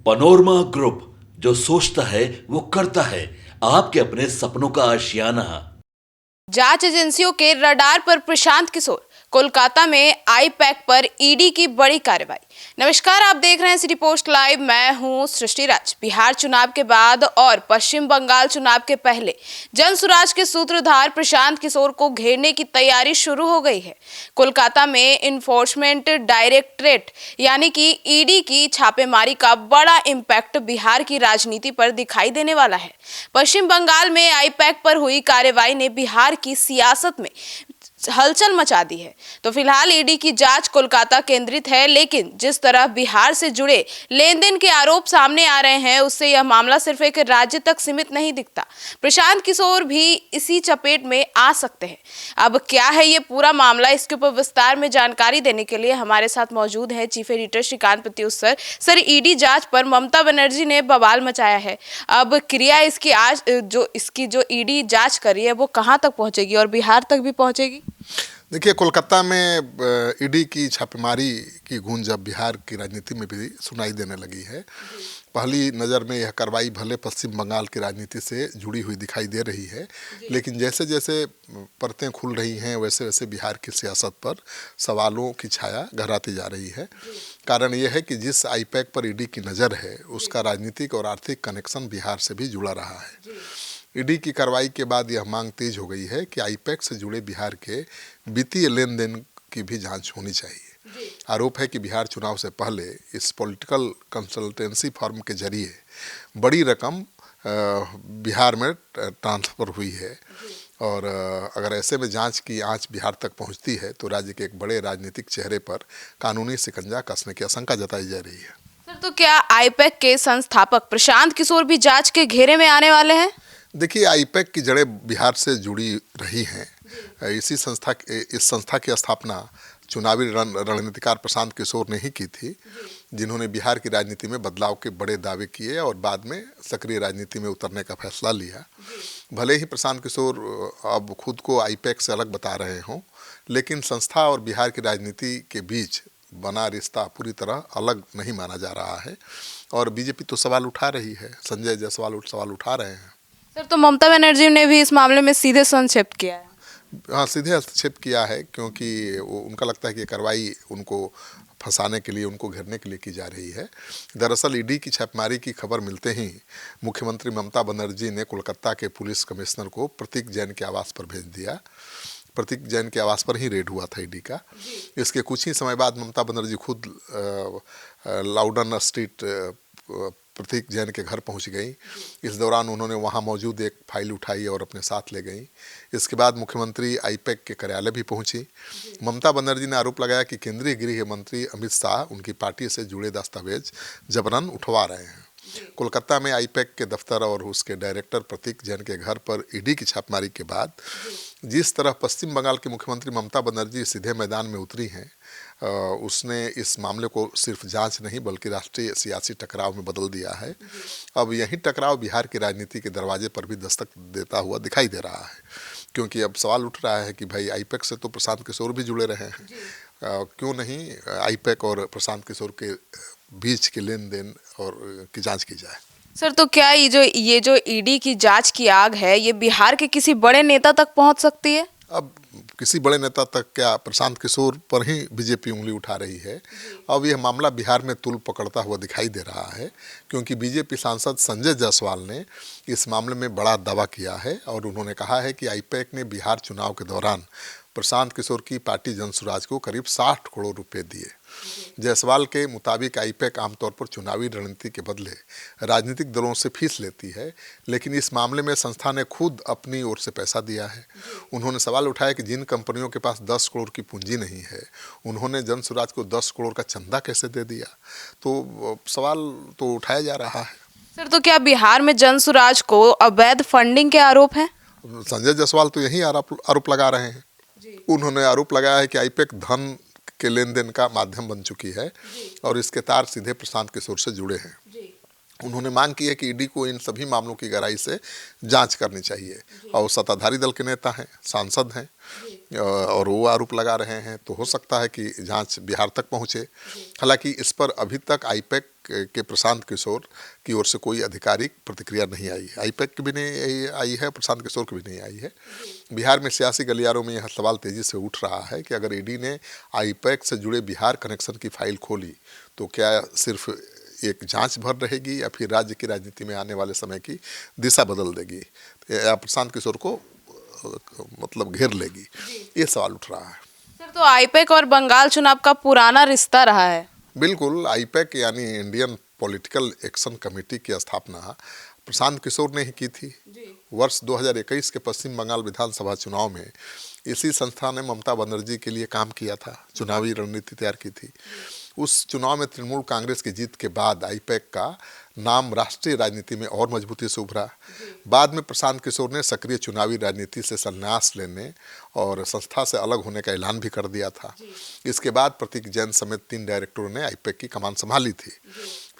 Panorama group, जो सोचता है वो करता है। आपके अपने सपनों का आशियाना। जांच एजेंसियों के रडार पर प्रशांत किशोर। कोलकाता में आई पैक पर ईडी की बड़ी कार्रवाई। नमस्कार, आप देख रहे हैं सिटी पोस्ट लाइव। मैं हूं सृष्टि राज। बिहार चुनाव के बाद और पश्चिम बंगाल चुनाव के पहले जनसुराज के सूत्रधार प्रशांत किशोर को घेरने की तैयारी शुरू हो गई है। कोलकाता में इन्फोर्समेंट डायरेक्टरेट यानी कि ईडी की छापेमारी का बड़ा इम्पैक्ट बिहार की राजनीति पर दिखाई देने वाला है। पश्चिम बंगाल में आई पैक पर हुई कार्रवाई ने बिहार की सियासत में हलचल मचा दी है। तो फिलहाल ईडी की जांच कोलकाता केंद्रित है, लेकिन जिस तरह बिहार से जुड़े लेन देन के आरोप सामने आ रहे हैं, उससे यह मामला सिर्फ एक राज्य तक सीमित नहीं दिखता। प्रशांत किशोर भी इसी चपेट में आ सकते हैं। अब क्या है ये पूरा मामला, इसके ऊपर विस्तार में जानकारी देने के लिए हमारे साथ मौजूद है chief editor Shrikant Pratyush sir. Sir, ED जांच पर ममता बनर्जी ने बवाल मचाया है। अब क्रिया इसकी आज जो ईडी जांच कर रही है वो कहां तक पहुंचेगी और बिहार तक भी पहुंचेगी? देखिए, कोलकाता में ईडी की छापेमारी की गूंज अब बिहार की राजनीति में भी सुनाई देने लगी है। पहली नज़र में यह कार्रवाई भले पश्चिम बंगाल की राजनीति से जुड़ी हुई दिखाई दे रही है, लेकिन जैसे जैसे परतें खुल रही हैं वैसे वैसे बिहार की सियासत पर सवालों की छाया गहराती जा रही है। कारण यह है कि जिस आई पैक पर ईडी की नज़र है उसका राजनीतिक और आर्थिक कनेक्शन बिहार से भी जुड़ा रहा है। ईडी की कार्रवाई के बाद यह मांग तेज हो गई है कि आईपैक से जुड़े बिहार के वित्तीय लेन देन की भी जांच होनी चाहिए। आरोप है कि बिहार चुनाव से पहले इस पॉलिटिकल कंसल्टेंसी फर्म के जरिए बड़ी रकम बिहार में ट्रांसफ़र हुई है और अगर ऐसे में जांच की आंच बिहार तक पहुंचती है तो राज्य के एक बड़े राजनीतिक चेहरे पर कानूनी शिकंजा कसने की आशंका जताई जा रही है। सर, तो क्या आईपैक के संस्थापक प्रशांत किशोर भी जांच के घेरे में आने वाले हैं? देखिए, आईपैक की जड़ें बिहार से जुड़ी रही हैं। इस संस्था की स्थापना चुनावी रणनीतिकार प्रशांत किशोर ने ही की थी, जिन्होंने बिहार की राजनीति में बदलाव के बड़े दावे किए और बाद में सक्रिय राजनीति में उतरने का फैसला लिया। भले ही प्रशांत किशोर अब खुद को आईपैक से अलग बता रहे हों, लेकिन संस्था और बिहार की राजनीति के बीच बना रिश्ता पूरी तरह अलग नहीं माना जा रहा है और बीजेपी तो सवाल उठा रही है। संजय जायसवाल सवाल उठा रहे हैं। सर, तो ममता बनर्जी ने भी इस मामले में सीधे हस्तक्षेप किया है। हाँ, सीधे हस्तक्षेप किया है, क्योंकि उनका लगता है कि कार्रवाई उनको फंसाने के लिए, उनको घेरने के लिए की जा रही है। दरअसल ईडी की छापेमारी की खबर मिलते ही मुख्यमंत्री ममता बनर्जी ने कोलकाता के पुलिस कमिश्नर को प्रतीक जैन के आवास पर भेज दिया। प्रतीक जैन के आवास पर ही रेड हुआ था ईडी का। इसके कुछ ही समय बाद ममता बनर्जी खुद लाउडन स्ट्रीट प्रतीक जैन के घर पहुंच गई। इस दौरान उन्होंने वहां मौजूद एक फाइल उठाई और अपने साथ ले गई। इसके बाद मुख्यमंत्री आईपैक के कार्यालय भी पहुंची। ममता बनर्जी ने आरोप लगाया कि केंद्रीय गृह मंत्री अमित शाह उनकी पार्टी से जुड़े दस्तावेज जबरन उठवा रहे हैं। कोलकाता में आईपैक के दफ्तर और उसके डायरेक्टर प्रतीक जैन के घर पर ईडी की छापेमारी के बाद जिस तरह पश्चिम बंगाल की मुख्यमंत्री ममता बनर्जी सीधे मैदान में उतरी हैं, उसने इस मामले को सिर्फ जांच नहीं बल्कि राष्ट्रीय सियासी टकराव में बदल दिया है। अब यही टकराव बिहार की राजनीति के दरवाजे पर भी दस्तक देता हुआ दिखाई दे रहा है, क्योंकि अब सवाल उठ रहा है कि भाई आईपैक से तो प्रशांत किशोर भी जुड़े रहे हैं, क्यों नहीं आईपैक और प्रशांत किशोर के बीच के लेन देन और की जांच की जाए। सर, तो क्या ये जो ईडी की जांच की आग है, ये बिहार के किसी बड़े नेता तक पहुंच सकती है? अब किसी बड़े नेता तक क्या, प्रशांत किशोर पर ही बीजेपी उंगली उठा रही है। अब यह मामला बिहार में तूल पकड़ता हुआ दिखाई दे रहा है, क्योंकि बीजेपी सांसद संजय जायसवाल ने इस मामले में बड़ा दावा किया है और उन्होंने कहा है कि आईपैक ने बिहार चुनाव के दौरान प्रशांत किशोर की पार्टी जनसुराज को करीब 60 करोड़ रुपए दिए। जायसवाल के मुताबिक आईपैक आमतौर पर चुनावी रणनीति के बदले राजनीतिक दलों से फीस लेती है, लेकिन इस मामले में संस्था ने खुद अपनी ओर से पैसा दिया है। उन्होंने सवाल उठाया कि जिन कंपनियों के पास 10 करोड़ की पूंजी नहीं है, उन्होंने जनसुराज को 10 करोड़ का चंदा कैसे दे दिया। तो सवाल तो उठाया जा रहा है। सर, तो क्या बिहार में जनसुराज को अवैध फंडिंग के आरोप हैं? संजय जायसवाल तो यही आरोप लगा रहे हैं। उन्होंने आरोप लगाया है कि आईपैक धन के लेन देन का माध्यम बन चुकी है और इसके तार सीधे प्रशांत किशोर से जुड़े हैं। उन्होंने मांग की है कि ईडी को इन सभी मामलों की गहराई से जांच करनी चाहिए और सत्ताधारी दल के नेता हैं, सांसद हैं, और वो आरोप लगा रहे हैं, तो हो सकता है कि जांच बिहार तक पहुंचे। हालांकि इस पर अभी तक आईपैक के प्रशांत किशोर की ओर से कोई आधिकारिक प्रतिक्रिया नहीं आई है। आईपैक की भी नहीं आई है, प्रशांत किशोर की भी नहीं आई है। बिहार में सियासी गलियारों में यह सवाल तेजी से उठ रहा है कि अगर ईडी ने आईपैक से जुड़े बिहार कनेक्शन की फाइल खोली तो क्या सिर्फ एक जांच भर रहेगी या फिर राज्य की राजनीति में आने वाले समय की दिशा बदल देगी या प्रशांत किशोर को मतलब घेर लेगी, ये सवाल उठ रहा है। सर, तो आईपैक और बंगाल चुनाव का पुराना रिश्ता रहा है। बिल्कुल, आईपैक यानी इंडियन पॉलिटिकल एक्शन कमेटी की स्थापना प्रशांत किशोर ने ही की थी। वर्ष 2021 के पश्चिम बंगाल विधानसभा चुनाव में इसी संस्था ने ममता बनर्जी के लिए काम किया था, चुनावी रणनीति तैयार की थी। उस चुनाव में तृणमूल कांग्रेस की जीत के बाद आईपैक का नाम राष्ट्रीय राजनीति में और मजबूती से उभरा। बाद में प्रशांत किशोर ने सक्रिय चुनावी राजनीति से संन्यास लेने और संस्था से अलग होने का ऐलान भी कर दिया था। इसके बाद प्रतीक जैन समेत 3 डायरेक्टरों ने आईपैक की कमान संभाली थी।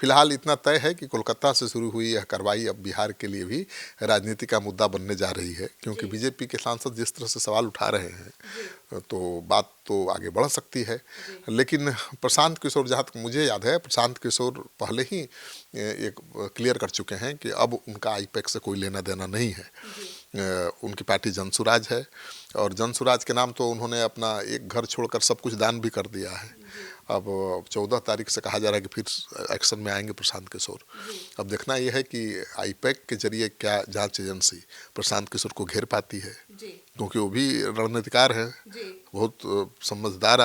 फिलहाल इतना तय है कि कोलकाता से शुरू हुई यह कार्रवाई अब बिहार के लिए भी राजनीति का मुद्दा बनने जा रही है, क्योंकि बीजेपी के सांसद जिस तरह से सवाल उठा रहे हैं तो बात तो आगे बढ़ सकती है। लेकिन प्रशांत किशोर, जहाँ तक मुझे याद है, प्रशांत किशोर पहले ही एक क्लियर कर चुके हैं कि अब उनका आईपैक से कोई लेना देना नहीं है। उनकी पार्टी जनसुराज है और जनसुराज के नाम तो उन्होंने अपना एक घर छोड़कर सब कुछ दान भी कर दिया है। अब 14 तारीख से कहा जा रहा है कि फिर एक्शन में आएंगे प्रशांत किशोर। अब देखना यह है कि आईपैक के जरिए क्या जांच एजेंसी प्रशांत किशोर को घेर पाती है, क्योंकि वो भी रणनीतिकार हैं, बहुत समझदार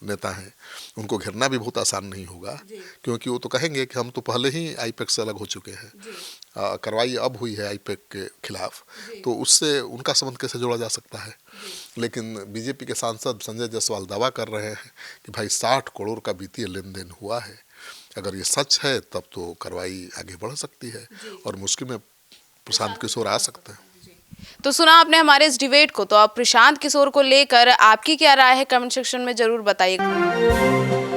नेता हैं। उनको घेरना भी बहुत आसान नहीं होगा, क्योंकि वो तो कहेंगे कि हम तो पहले ही आईपैक से अलग हो चुके हैं। कार्रवाई अब हुई है आईपैक के खिलाफ, तो उससे उनका संबंध कैसे जोड़ा जा सकता है। लेकिन बीजेपी के सांसद संजय जायसवाल दावा कर रहे हैं कि भाई 60 करोड़ का वित्तीय लेन देन हुआ है। अगर ये सच है तब तो कार्रवाई आगे बढ़ सकती है और मुश्किल में प्रशांत किशोर आ सकते हैं। तो सुना आपने हमारे इस डिबेट को, तो आप प्रशांत किशोर को लेकर आपकी क्या राय है कमेंट सेक्शन में जरूर बताइएगा।